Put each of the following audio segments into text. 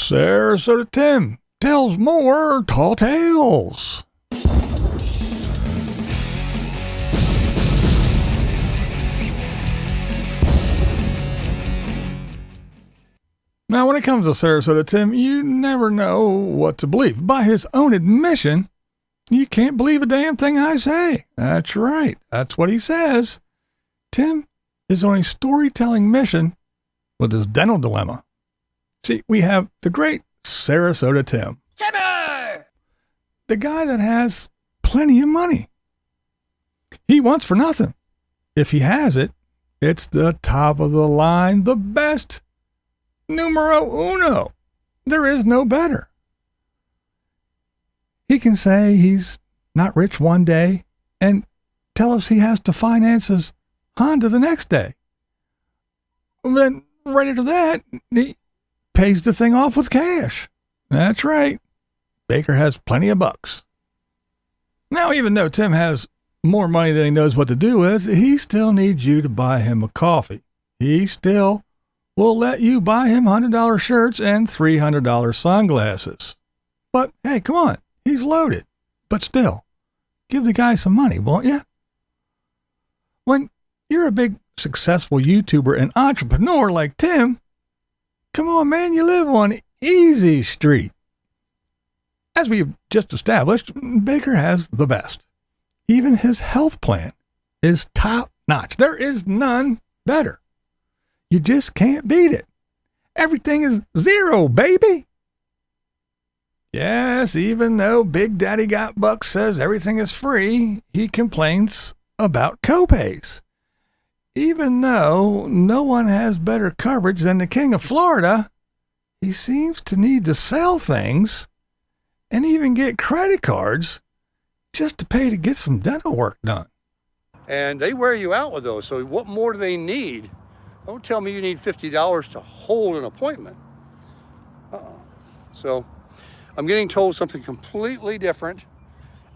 Sarasota Tim tells more tall tales. Now, when it comes to Sarasota Tim, you never know what to believe. By his own admission, you can't believe a damn thing I say. That's right. That's what he says. Tim is on a storytelling mission with his dental dilemma. See, we have the great Sarasota Tim. Timmy! The guy that has plenty of money. He wants for nothing. If he has it, it's the top of the line, the best. Numero uno. There is no better. He can say he's not rich one day and tell us he has to finance his Honda the next day. Then right after that, he pays the thing off with cash. That's right. Baker has plenty of bucks. Now, even though Tim has more money than he knows what to do with, he still needs you to buy him a coffee. He still will let you buy him $100 shirts and $300 sunglasses. But hey, come on. He's loaded. But still, give the guy some money, won't you? When you're a big, successful YouTuber and entrepreneur like Tim, come on, man, you live on easy street. As we've just established, Baker has the best. Even his health plan is top notch. There is none better. You just can't beat it. Everything is zero, baby. Yes, even though Big Daddy Got Bucks says everything is free, he complains about copays. Even though no one has better coverage than the King of Florida, he seems to need to sell things and even get credit cards just to pay to get some dental work done. And they wear you out with those, so what more do they need? Don't tell me you need $50 to hold an appointment. So I'm getting told something completely different,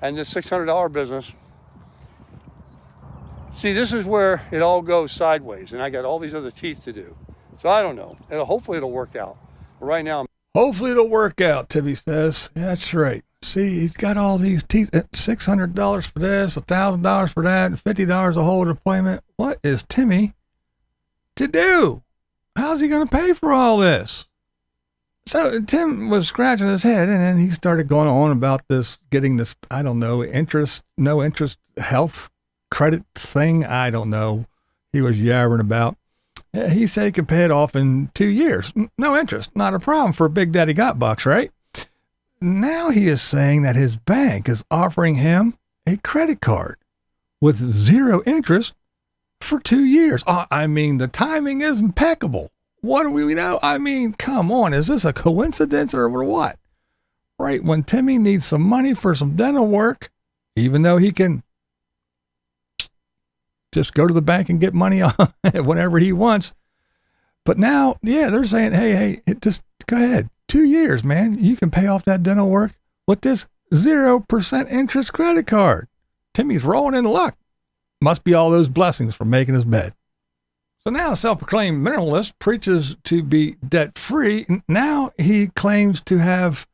and this $600 business. See, this is where it all goes sideways, and I got all these other teeth to do. So I don't know. Hopefully it'll work out. But right now, hopefully it'll work out, Tibby says. That's right. See, he's got all these teeth at $600 for this, $1,000 for that, and $50 a hold appointment. What is Timmy to do? How's he going to pay for all this? So Tim was scratching his head, and then he started going on about this, getting this, I don't know, no interest health credit thing. I don't know. He was yabbering about. He said he could pay it off in 2 years. No interest. Not a problem for Big Daddy Got Bucks, right? Now he is saying that his bank is offering him a credit card with zero interest for 2 years. I mean, the timing is impeccable. What do we know? I mean, come on. Is this a coincidence or what? Right when Timmy needs some money for some dental work, even though he can just go to the bank and get money on whenever he wants. But now, yeah, they're saying, hey, just go ahead. 2 years, man. You can pay off that dental work with this 0% interest credit card. Timmy's rolling in luck. Must be all those blessings from making his bed. So now a self-proclaimed minimalist preaches to be debt-free. Now he claims to have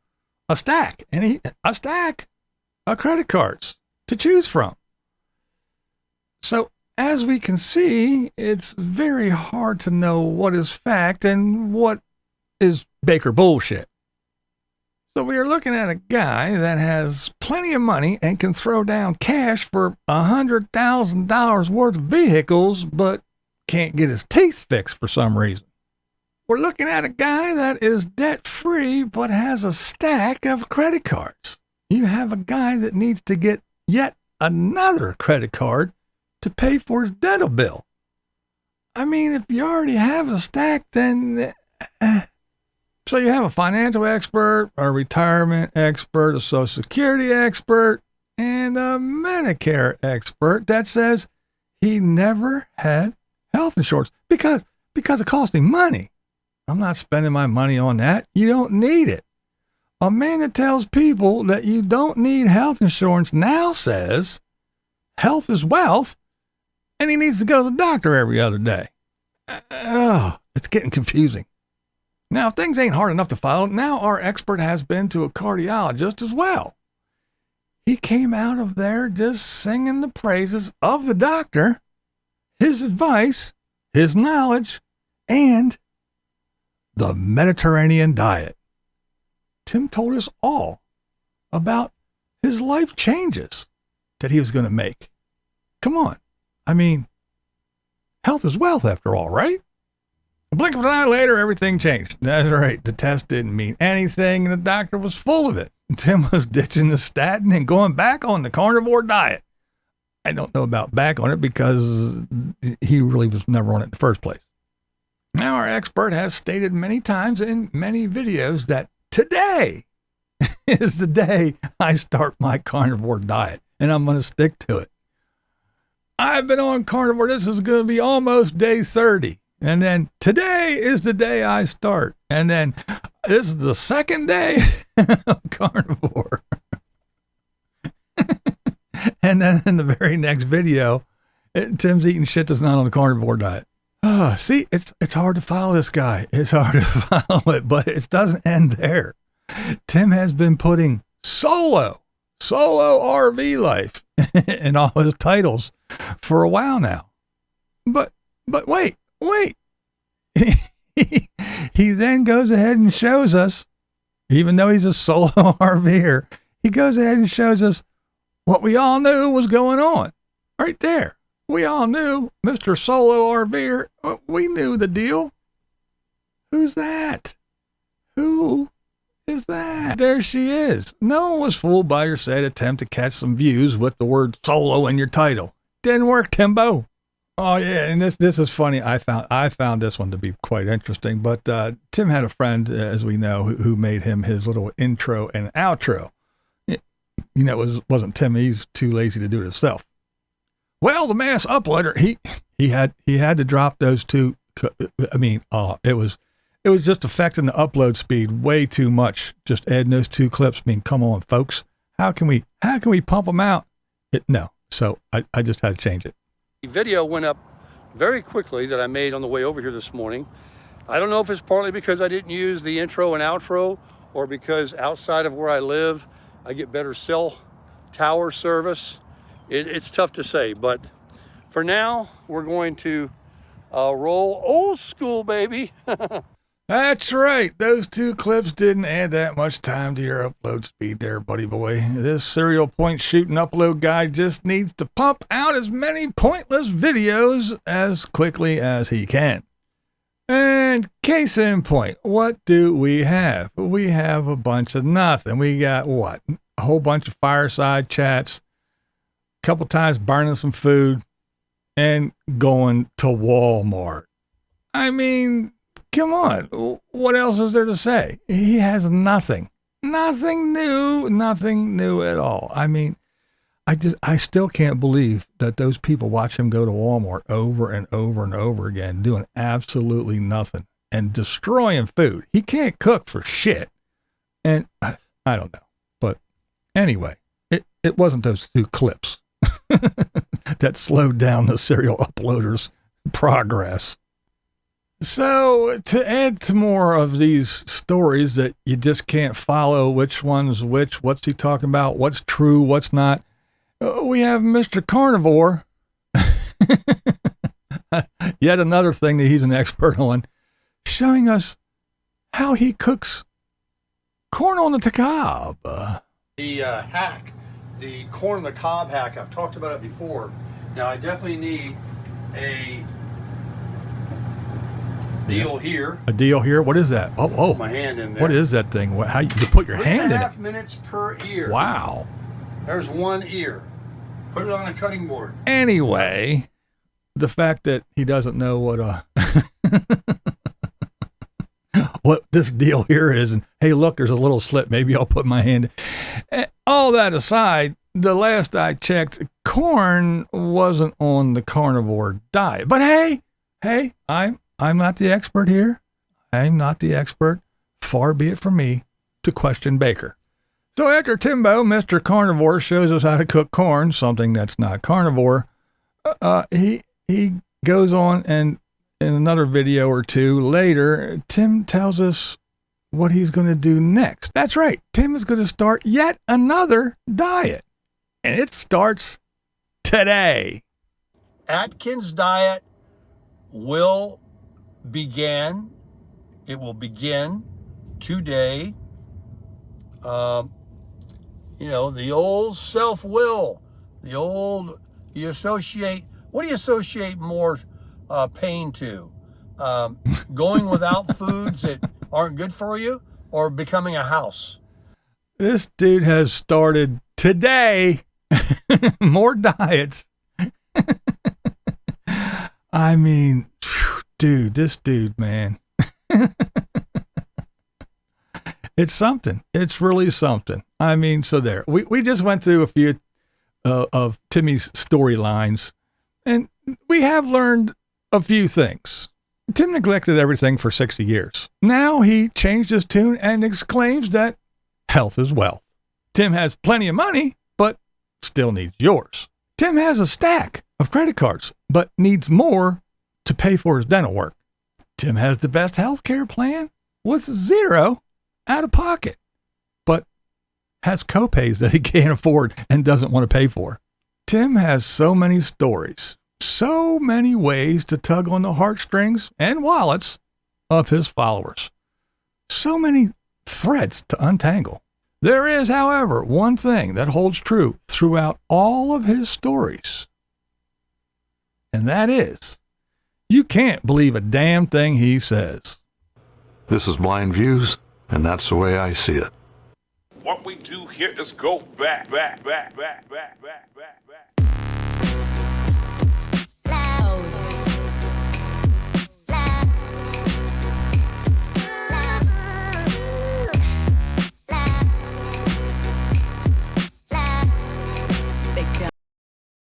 a stack of credit cards to choose from. So as we can see, it's very hard to know what is fact and what is Baker bullshit. So we are looking at a guy that has plenty of money and can throw down cash for $100,000 worth of vehicles, but can't get his teeth fixed for some reason. We're looking at a guy that is debt-free but has a stack of credit cards. You have a guy that needs to get yet another credit card to pay for his dental bill. I mean, if you already have a stack, then... So you have a financial expert, a retirement expert, a Social Security expert, and a Medicare expert that says he never had health insurance because it cost him money. I'm not spending my money on that. You don't need it. A man that tells people that you don't need health insurance now says health is wealth, and he needs to go to the doctor every other day. It's getting confusing. Now, if things ain't hard enough to follow, now our expert has been to a cardiologist as well. He came out of there just singing the praises of the doctor, his advice, his knowledge, and the Mediterranean diet. Tim told us all about his life changes that he was going to make. Come on. I mean, health is wealth after all, right? A blink of an eye later, everything changed. That's right. The test didn't mean anything, and the doctor was full of it. Tim was ditching the statin and going back on the carnivore diet. I don't know about back on it because he really was never on it in the first place. Now, our expert has stated many times in many videos that today is the day I start my carnivore diet, and I'm going to stick to it. I've been on carnivore. This is going to be almost day 30. And then today is the day I start. And then this is the second day of carnivore. And then in the very next video, Tim's eating shit that's not on the carnivore diet. See, it's hard to follow this guy. It's hard to follow it, but it doesn't end there. Tim has been putting solo RV life in all his titles for a while now. But wait. He then goes ahead and shows us, even though he's a solo RVer, he goes ahead and shows us what we all knew was going on. Right there. We all knew Mr. Solo RVer. We knew the deal. Who's that? Who is that? There she is. No one was fooled by your sad attempt to catch some views with the word solo in your title. Didn't work, Timbo. Oh yeah, and this is funny. I found this one to be quite interesting. But Tim had a friend, as we know, who made him his little intro and outro. You know, it wasn't Tim. He's too lazy to do it himself. Well, the mass uploader, he had to drop those two. I mean, it was just affecting the upload speed way too much. Just adding those two clips. I mean, come on, folks. How can we pump them out? No. So I just had to change it. The video went up very quickly that I made on the way over here this morning. I don't know if it's partly because I didn't use the intro and outro, or because outside of where I live, I get better cell tower service. It's tough to say, but for now, we're going to roll old school, baby. That's right. Those two clips didn't add that much time to your upload speed there, buddy boy. This serial point shooting upload guy just needs to pump out as many pointless videos as quickly as he can. And case in point, what do we have? We have a bunch of nothing. We got what? A whole bunch of fireside chats, a couple times burning some food, and going to Walmart. I mean, come on. What else is there to say? He has nothing. Nothing new at all. I mean, I still can't believe that those people watch him go to Walmart over and over and over again, doing absolutely nothing and destroying food. He can't cook for shit. And I don't know. But anyway, it wasn't those two clips that slowed down the serial uploader's progress. So to add to more of these stories that you just can't follow which one's which, what's he talking about, what's true, what's not, we have Mr. Carnivore, yet another thing that he's an expert on, showing us how he cooks corn on the cob. The hack, the corn on the cob hack, I've talked about it before. Now I definitely need a deal here. A deal here? What is that? Oh. My hand in there. What is that thing? How you put your hand in it? 3.5 minutes per ear. Wow. There's one ear. Put it on a cutting board. Anyway, the fact that he doesn't know what this deal here is, and hey, look, there's a little slit. Maybe I'll put my hand in. All that aside, the last I checked, corn wasn't on the carnivore diet. But hey, I'm not the expert here. I'm not the expert. Far be it from me to question Baker. So after Timbo, Mr. Carnivore, shows us how to cook corn, something that's not carnivore, he goes on and in another video or two later, Tim tells us what he's going to do next. That's right. Tim is going to start yet another diet. And it starts today. Atkins diet will begin today. The old self-will, what do you associate more pain to? Going without foods that aren't good for you, or becoming a house? This dude has started today more diets. I mean, dude, this dude, man. It's something. It's really something. I mean, so there. We just went through a few of Timmy's storylines, and we have learned a few things. Tim neglected everything for 60 years. Now he changed his tune and exclaims that health is wealth. Tim has plenty of money, but still needs yours. Tim has a stack of credit cards, but needs more to pay for his dental work. Tim has the best health care plan with zero out of pocket, but has copays that he can't afford and doesn't want to pay for. Tim has so many stories, so many ways to tug on the heartstrings and wallets of his followers. So many threads to untangle. There is, however, one thing that holds true throughout all of his stories. And that is, you can't believe a damn thing he says. This is BlindViews, and that's the way I see it. What we do here is go back.